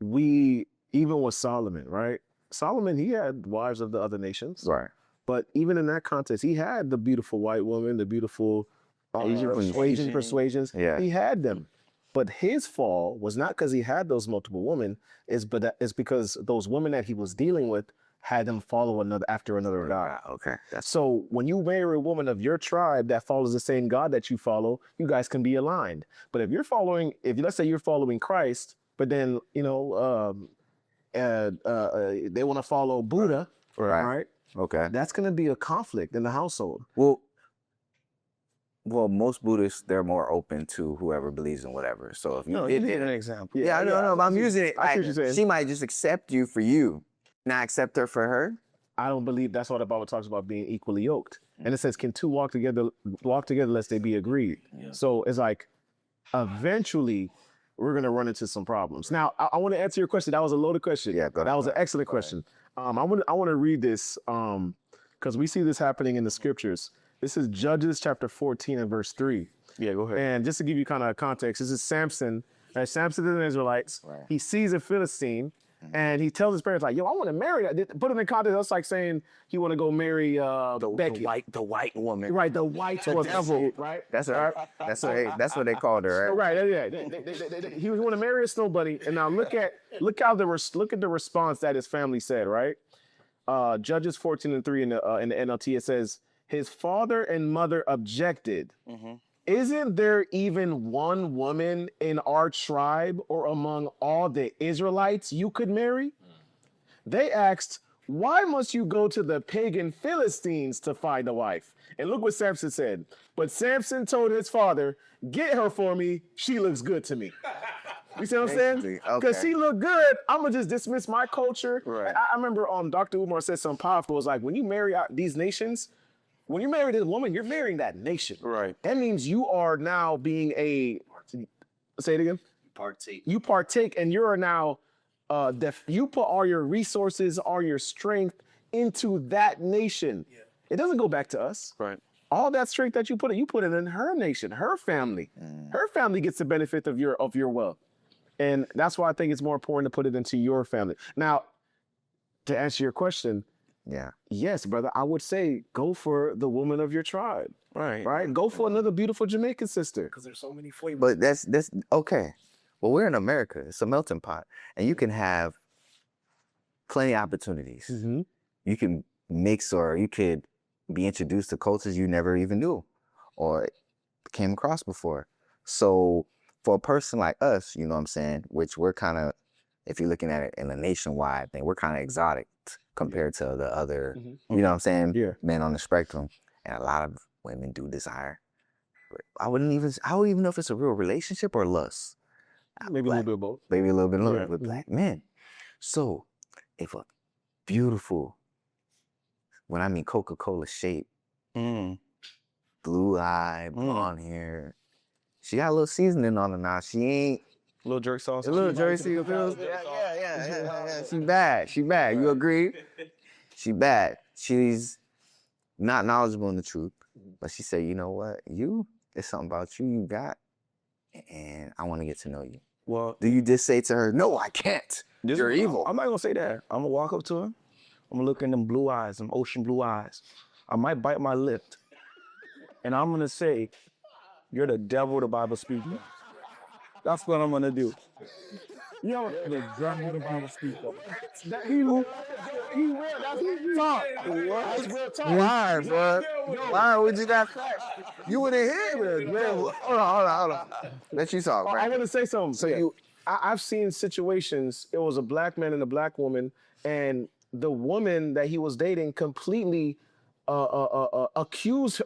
even with Solomon, right? Solomon, he had wives of the other nations. Right. But even in that context, he had the beautiful white woman, the beautiful Asian persuasions. Yeah. He had them. But his fall was not because he had those multiple women, it's because those women that he was dealing with had them follow after another god. Okay. So when you marry a woman of your tribe that follows the same God that you follow, you guys can be aligned. But if let's say you're following Christ, but then, you know, they want to follow Buddha, right? Okay. That's going to be a conflict in the household. Well, Well, most Buddhists, they're more open to whoever believes in whatever. So if you, No, you need an example. yeah, I know, but I'm using it. I see Like, what you're saying. she might just accept you for you, not accept her for her. I don't believe that's what the Bible talks about, being equally yoked. And it says, can two walk together lest they be agreed. So it's like, eventually we're going to run into some problems. Now, I want to answer your question. That was a loaded question. Yeah, go ahead. That was an excellent question. I want to read this because we see this happening in the scriptures. This is Judges chapter 14 and verse 3. Yeah, go ahead. And just to give you kind of context, this is Samson. Samson is an Israelite. Right. He sees a Philistine. And he tells his parents, like, yo, I want to marry that. Put it in context, that's like saying he want to go marry Becky. The white woman. Right, the white woman. devil. Right? That's what they called her, right? Right, yeah. He want to marry a snow bunny. And now look at the response that his family said, right? Judges 14 and 3 in the NLT, it says, his father and mother objected. Isn't there even one woman in our tribe or among all the Israelites you could marry? They asked, why must you go to the pagan Philistines to find a wife? And look what Samson said. But Samson told his father, get her for me. She looks good to me. You see what I'm saying? Because she look good, I'm going to just dismiss my culture. Right. I remember Dr. Umar said something powerful. It was like, when you marry out these nations, when you marry this woman, you're marrying that nation. Right. That means you are now being say it again? Partake. You partake, and you are now, you put all your resources, all your strength into that nation. Yeah. It doesn't go back to us. Right. All that strength that you put it in her nation, her family. Her family gets the benefit of your wealth. And that's why I think it's more important to put it into your family. Now, to answer your question, yes, brother, I would say go for the woman of your tribe. Right? Go for another beautiful Jamaican sister. Because there's so many flavors. But that's okay. Well, we're in America. It's a melting pot, and you can have plenty of opportunities. You can mix, or you could be introduced to cultures you never even knew or came across before. So for a person like us, you know what I'm saying, which we're kind of, if you're looking at it in a nationwide thing, we're kind of exotic compared to the other, you know what I'm saying, men on the spectrum. And a lot of women do desire. I wouldn't even know if it's a real relationship or lust. Maybe a little bit of both. Maybe a little bit with black men. So if a beautiful, when I mean Coca-Cola shape, blue eye, blonde hair, she got a little seasoning on her now. She ain't A little jerk sauce. a little Jersey feels. Yeah. She bad. You agree? She bad. She's not knowledgeable in the truth, but she said, you know what? There's something about you got, and I want to get to know you. Well, Do you just say to her, no, I can't. You're evil. I'm not gonna say that. I'm gonna walk up to her. I'm gonna look in them blue eyes, them ocean blue eyes. I might bite my lip, and I'm gonna say, you're the devil the Bible speaks of. That's what I'm gonna do. Yo, The devil the Bible speaks of. he real. That's talk. That's real talk. Why, bro? Why would you not? You wouldn't hear it, man. Hold on. Let you talk, I right? want to say something. So I've seen situations. It was a black man and a black woman, and the woman that he was dating completely accused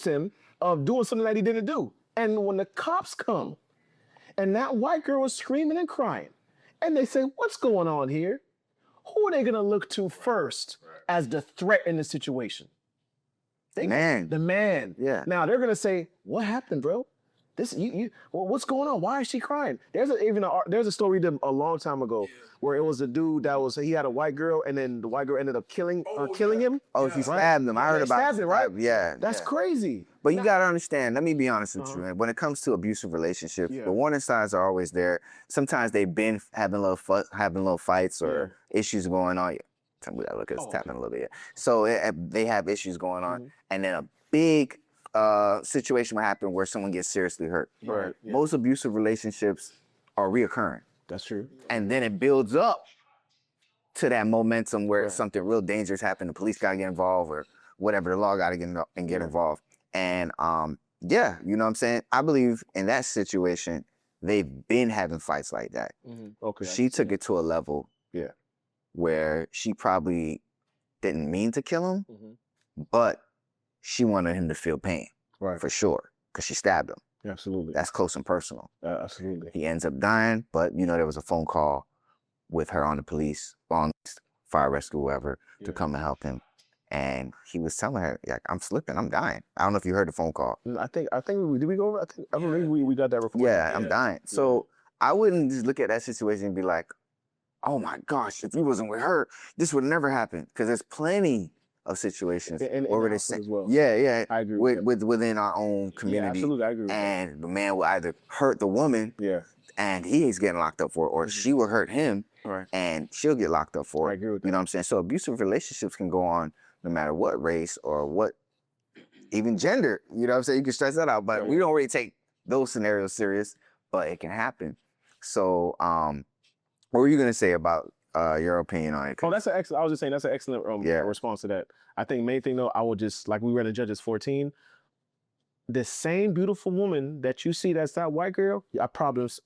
him of doing something that he didn't do. And when the cops come, and that white girl was screaming and crying, and they say, "What's going on here?" Who are they gonna look to first as the threat in the situation? The man. Yeah. Now they're gonna say, "What happened, bro? Well, what's going on? Why is she crying?" There's a story a long time ago where it was a dude he had a white girl, and then the white girl ended up killing him. Oh, she stabbed him. I heard about stabbed him, right? Yeah. That's crazy. But you gotta understand, let me be honest with you, man. When it comes to abusive relationships, the warning signs are always there. Sometimes they've been having little fights or issues going on. Tell me that, look, it's tapping a little bit. So they have issues going on, and then a big situation will happen where someone gets seriously hurt. Right. Yeah. Most abusive relationships are reoccurring. That's true. And then it builds up to that momentum where something real dangerous happened. The police gotta get involved, or whatever, the law gotta get involved. And you know what I'm saying? I believe in that situation, they've been having fights like that. Okay. She took it to a level where she probably didn't mean to kill him, but she wanted him to feel pain. Right. for sure, because she stabbed him. Absolutely. That's close and personal. Absolutely. He ends up dying, but there was a phone call with her on the police, on fire rescue, whoever, to come and help him. And he was telling her, like, I'm slipping, I'm dying. I don't know if you heard the phone call. I think did we go over? I believe we got that recording. Yeah, I'm dying. So I wouldn't just look at that situation and be like, oh my gosh, if you wasn't with her, this would never happen. Because there's plenty of situations where they say, as well. Yeah, I agree within our own community. Yeah, absolutely, I agree with and the man will either hurt the woman, and he's getting locked up for it, or she will hurt him, and she'll get locked up for it. I agree with that. You know what I'm saying? So abusive relationships can go on no matter what race or what, even gender. You know what I'm saying? You can stress that out, but we don't really take those scenarios serious, but it can happen. So, what were you gonna say about your opinion on it? Oh, that's an excellent. I was just saying that's an excellent response to that. I think main thing though, I would just, like we read in Judges 14, the same beautiful woman that you see that's that white girl, I promise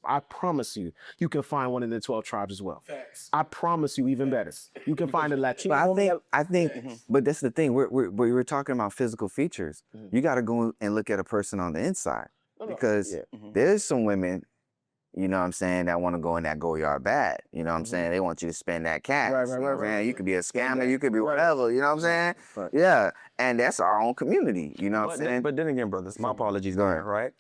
you, you can find one in the 12 tribes as well. Facts. I promise you, even better. You can find a Latina woman. I think, but that's the thing. We're talking about physical features. You got to go and look at a person on the inside, because there's some women, you know what I'm saying, that want to go in that go-yard bad. You know what I'm saying? They want you to spend that cash. Right. You could be a scammer. You could be whatever. You know what I'm saying? Yeah. And that's our own community. You know what I'm saying? But then again, brothers, my apologies. Go ahead. Right?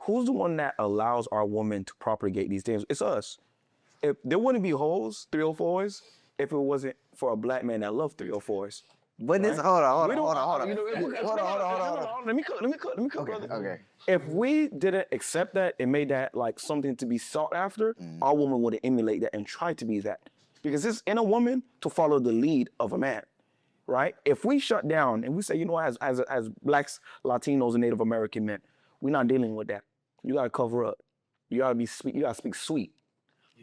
Who's the one that allows our women to propagate these things? It's us. If there wouldn't be hoes, 304s, if it wasn't for a black man that loved 304s. But this, hold on. Let me cook, brother. Okay. If we didn't accept that and made that like something to be sought after, our woman would emulate that and try to be that. Because it's in a woman to follow the lead of a man, right? If we shut down and we say, as blacks, Latinos, and Native American men, we're not dealing with that. You gotta cover up. You gotta be sweet. You gotta speak sweet.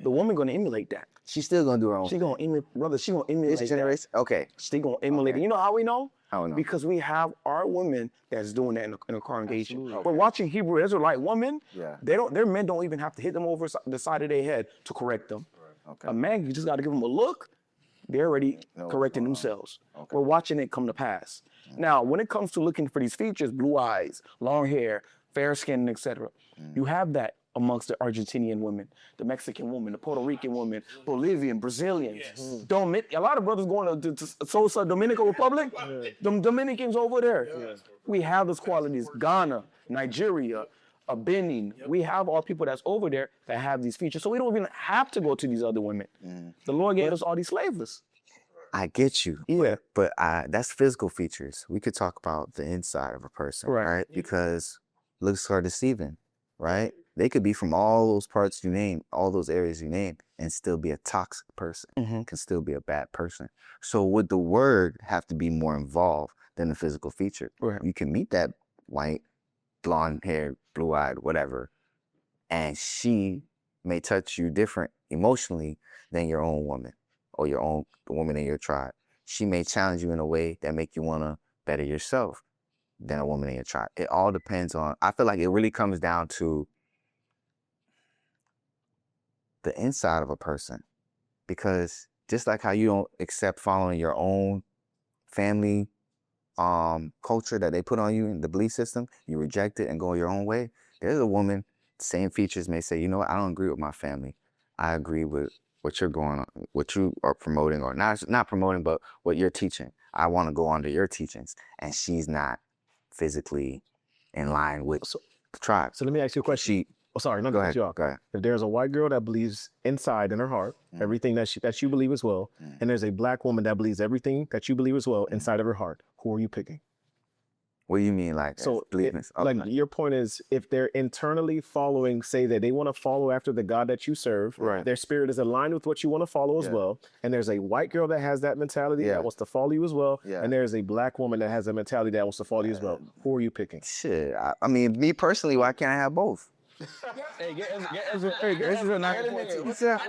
The woman gonna emulate that. She's still gonna do her own. She gonna emulate, brother. She gonna emulate this generation. Okay. She gonna emulate it. You know how we know? How we know? Because we have our women that's doing that in a congregation. We're watching Hebrew Israelite women. Their men don't even have to hit them over the side of their head to correct them. A man, you just got to give them a look. They're already correcting themselves. We're watching it come to pass. Now, when it comes to looking for these features, blue eyes, long hair, fair skin, etc., you have that amongst the Argentinian women, the Mexican woman, the Puerto Rican woman, Bolivian, Brazilians. A lot of brothers going to Sosa, Dominican Republic, them Dominicans over there. We have those qualities. Ghana, Nigeria, Benin. We have our people that's over there that have these features. So we don't even have to go to these other women. The Lord gave us all these slaves. I get you. Yeah. But that's physical features. We could talk about the inside of a person, right? Because looks are deceiving, right? They could be from all those parts you name, all those areas you name, and still be a toxic person, can still be a bad person. So would the word have to be more involved than the physical feature? You can meet that white, blonde hair, blue-eyed, whatever, and she may touch you different emotionally than your own woman or the woman in your tribe. She may challenge you in a way that make you want to better yourself than a woman in your tribe. It all depends on, I feel like it really comes down to the inside of a person, because just like how you don't accept following your own family culture that they put on you in the belief system, you reject it and go your own way. There's a woman, same features, may say, you know what, I don't agree with my family. I agree with what you're going on, what you are promoting, or not promoting, but what you're teaching. I want to go under your teachings, and she's not physically in line with the tribe. So let me ask you a question. Go ahead. Go ahead. If there's a white girl that believes inside in her heart everything that you believe as well, and there's a black woman that believes everything that you believe as well inside of her heart, who are you picking? What do you mean, like? So, your point is, if they're internally following, say that they want to follow after the God that you serve, their spirit is aligned with what you want to follow as well, and there's a white girl that has that mentality that wants to follow you as well, and there's a black woman that has a mentality that wants to follow you as well. Who are you picking? Shit, I mean, me personally, why can't I have both? Hey, get Ezra 914. I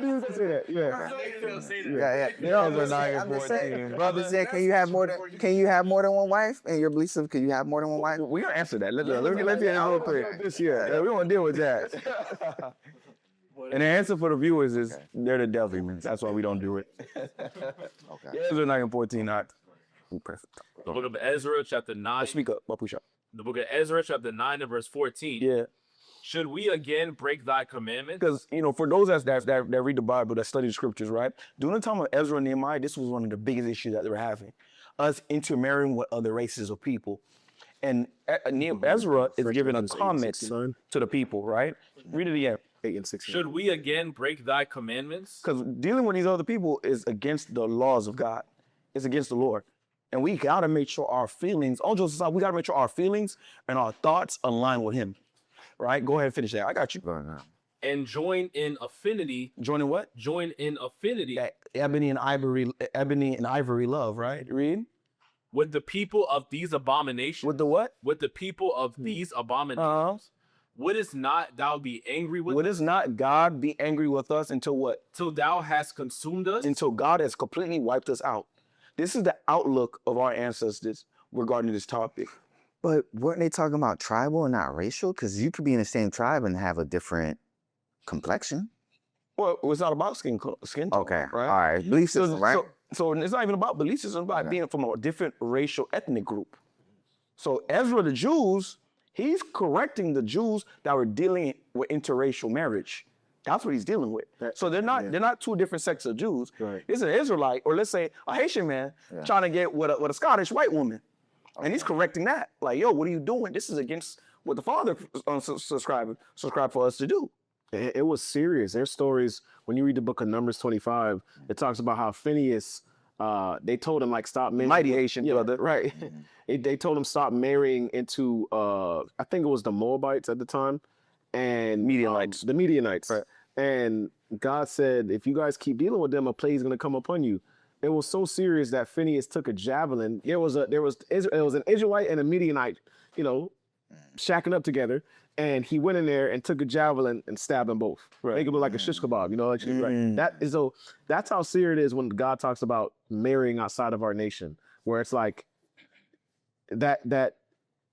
knew you could say that. Brother said, can you have more than one wife? And your belief system, can you have more than one wife? We're gonna answer that. Let me whole clear. This year, we won't deal with that. And the answer for the viewers is they're the devil. That's why we don't do it. Ezra 914, not. Perfect. The book of Ezra, chapter 9. Speak up, Mapusha. The book of Ezra, chapter 9 and verse 14. Yeah. Should we again break thy commandments? Because, for those that read the Bible, that study the scriptures, right? During the time of Ezra and Nehemiah, this was one of the biggest issues that they were having. Us intermarrying with other races of people. And Ezra is giving a comment to the people, right? Read it again. 8 and 16. Should we again break thy commandments? Because dealing with these other people is against the laws of God. It's against the Lord. And we got to make sure our feelings, we got to make sure our feelings and our thoughts align with him. Right? Go ahead and finish that. I got you. And join in affinity. Joining what? Join in affinity. That ebony and ivory love, right? Read. With the people of these abominations. With the what? With the people of these abominations. Wouldst not thou be angry with us? Wouldst not God be angry with us until what? Till thou hast consumed us? Until God has completely wiped us out. This is the outlook of our ancestors regarding this topic. But weren't they talking about tribal and not racial? Because you could be in the same tribe and have a different complexion. Well, it's not about skin tone, okay, right? All right, belief system, right? So it's not even about belief system, it's about being from a different racial ethnic group. So Ezra, the Jews, he's correcting the Jews that were dealing with interracial marriage. That's what he's dealing with. So they're not two different sects of Jews. Right. It's an Israelite, or let's say a Haitian man trying to get with a Scottish white woman. And he's correcting that. Like, yo, what are you doing? This is against what the Father subscribed for us to do. It was serious. There's stories, when you read the book of Numbers 25, it talks about how Phineas, they told him, like, stop marrying. Mighty Haitian brother. Right. They told him stop marrying into, I think it was the Moabites at the time. And Midianites. The Midianites. Right. And God said, if you guys keep dealing with them, a plague is going to come upon you. It was so serious that Phineas took a javelin. It was an Israelite and a Midianite, shacking up together. And he went in there and took a javelin and stabbed them both. Right. Make it look like a shish kebab, right? That's how serious it is when God talks about marrying outside of our nation, where it's like that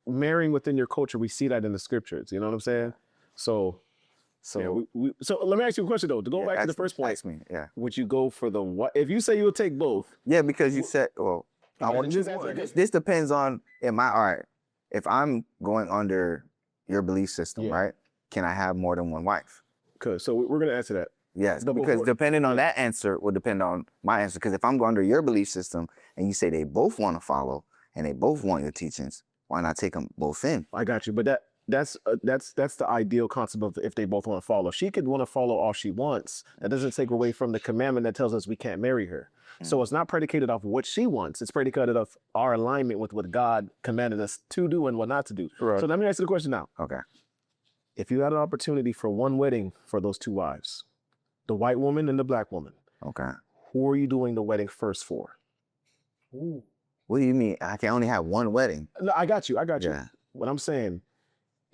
marrying within your culture. We see that in the scriptures. You know what I'm saying? So let me ask you a question though. To go back to the first point, ask me, would you go for the what? If you say you'll take both, because you said, well, I want this depends on all right. If I'm going under your belief system, right? Can I have more than one wife? Good. So we're gonna answer that. Yes, because depending on that answer will depend on my answer. Because if I'm going under your belief system and you say they both want to follow and they both want your teachings, why not take them both in? I got you, but that's the ideal concept of if they both want to follow. She could want to follow all she wants. That doesn't take away from the commandment that tells us we can't marry her. So it's not predicated off what she wants. It's predicated off our alignment with what God commanded us to do and what not to do. Right. So let me ask you the question now. Okay. If you had an opportunity for one wedding for those two wives, the white woman and the black woman, okay, who are you doing the wedding first for? Ooh. What do you mean? I can only have one wedding? No, I got you. Yeah. What I'm saying,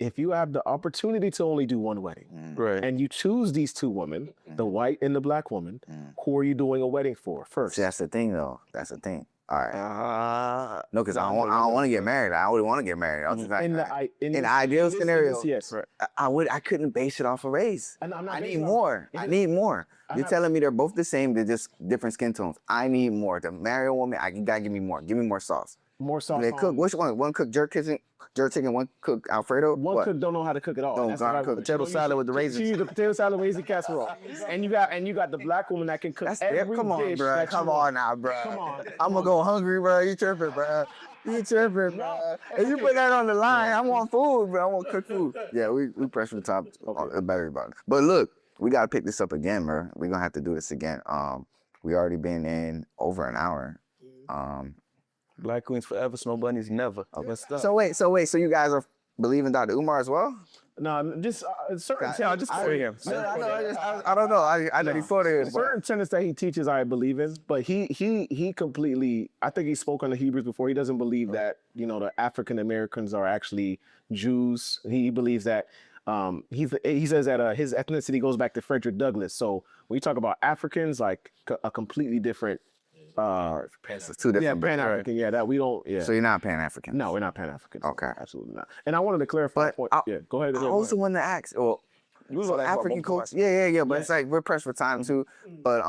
if you have the opportunity to only do one wedding, right, and you choose these two women, the white and the black woman, who are you doing a wedding for first? See, that's the thing, though. That's the thing. All right. No, because I don't want to get married. I wouldn't want to get married. I was just like, in the ideal scenario, yes, I couldn't base it off of race. I need more. You're telling me they're both the same. They're just different skin tones. I need more. To marry a woman, you gotta give me more. Give me more sauce. More sauce. They cook. Which one? One cook jerk chicken, one cook Alfredo. One cook don't know how to cook at all. Don't cook potato salad with the raisins. She use the potato salad raisin casserole. And you got the black woman that can cook every Come on, dish. bro. Come on now, bro. Come on. I'm gonna go hungry, bro. You tripping, bro. If you put that on the line, I want food, bro. I want cooked food. Yeah, we press from the top about everybody. But look, we gotta pick this up again, bro. We're gonna have to do this again. We already been in over an hour. Black queens forever, snow bunnies never. So wait. So you guys are believing Dr. Umar as well? No, just certain. I don't know. I know he thought it was certain tenets that he teaches I believe in, but he completely. I think he spoke on the Hebrews before. He doesn't believe that the African Americans are actually Jews. He believes that. He says that his ethnicity goes back to Frederick Douglass. So when you talk about Africans, like a completely different. Two different. Yeah, Pan-African. Yeah, that we don't. Yeah. So you're not Pan-African? No, we're not Pan-African. Okay, absolutely not. And I wanted to clarify. Go ahead. I also want to ask. Well, African culture. Yeah. But it's like we're pressed for time too. But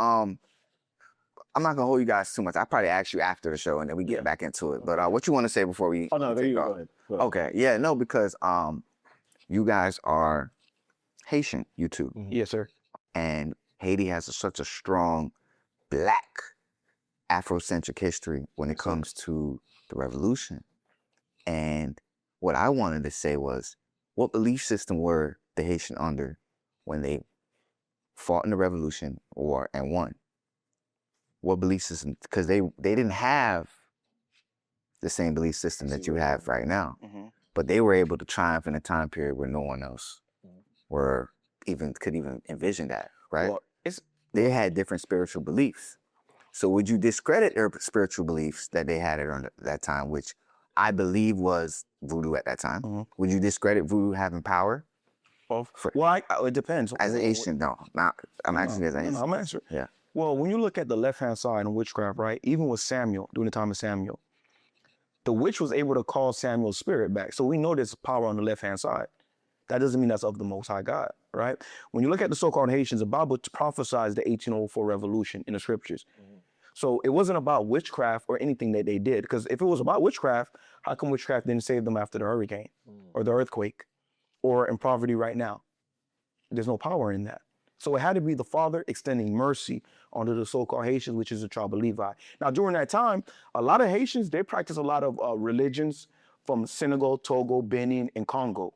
I'm not gonna hold you guys too much. I probably ask you after the show, and then we get back into it. But what you want to say before we? Oh no, there take you go. off? Go ahead. Go ahead. Okay, yeah, no, because you guys are Haitian, you two, Yes, sir. and Haiti has such a strong Black Afrocentric history when it comes to the revolution. And what I wanted to say was, what belief system were the Haitian under when they fought in the revolution and won? What belief system? Because they didn't have the same belief system that you have right now, but they were able to triumph in a time period where no one else could even envision that, right? Well, they had different spiritual beliefs. So would you discredit their spiritual beliefs that they had at that time, which I believe was voodoo at that time? Would you discredit voodoo having power? Well, it depends. As an Asian, no. I'm asking as an Asian. I'm answering. Yeah. Well, when you look at the left-hand side in witchcraft, right, even with Samuel, during the time of Samuel, the witch was able to call Samuel's spirit back. So we know there's power on the left-hand side. That doesn't mean that's of the Most High God, right? When you look at the so-called Haitians, the Bible prophesies the 1804 revolution in the scriptures. So it wasn't about witchcraft or anything that they did. Because if it was about witchcraft, how come witchcraft didn't save them after the hurricane or the earthquake or in poverty right now? There's no power in that. So it had to be the Father extending mercy onto the so-called Haitians, which is the tribe of Levi. Now, during that time, a lot of Haitians, they practice a lot of religions from Senegal, Togo, Benin, and Congo.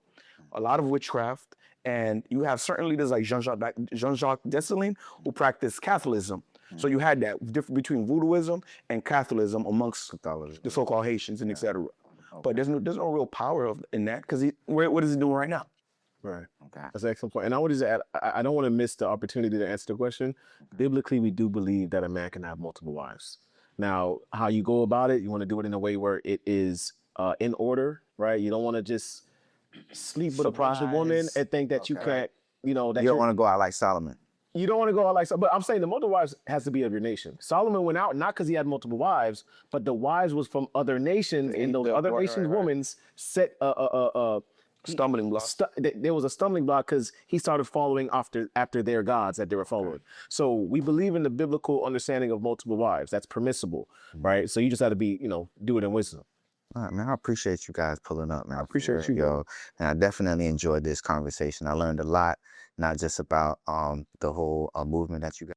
A lot of witchcraft. And you have certain leaders like Jean-Jacques Dessalines who practice Catholicism. So you had that difference between voodooism and Catholicism amongst the so-called Haitians and et cetera. But there's no real power in that because what is he doing right now? Right. Okay. That's an excellent point. And I would just add, I don't want to miss the opportunity to answer the question. Biblically, we do believe that a man can have multiple wives. Now, how you go about it, you want to do it in a way where it is in order, right? You don't want to just sleep with a bunch of women and think that you can't, that you don't want to go out like Solomon. You don't want to go out like so, but I'm saying the multiple wives has to be of your nation. Solomon went out not because he had multiple wives, but the wives was from other nations, and those other nations' women set stumbling block. There was a stumbling block because he started following after their gods that they were following. So we believe in the biblical understanding of multiple wives. That's permissible, right? So you just have to be, do it in wisdom. All right, man, I appreciate you guys pulling up, man. I appreciate you, yo. And I definitely enjoyed this conversation. I learned a lot, not just about the whole movement that you guys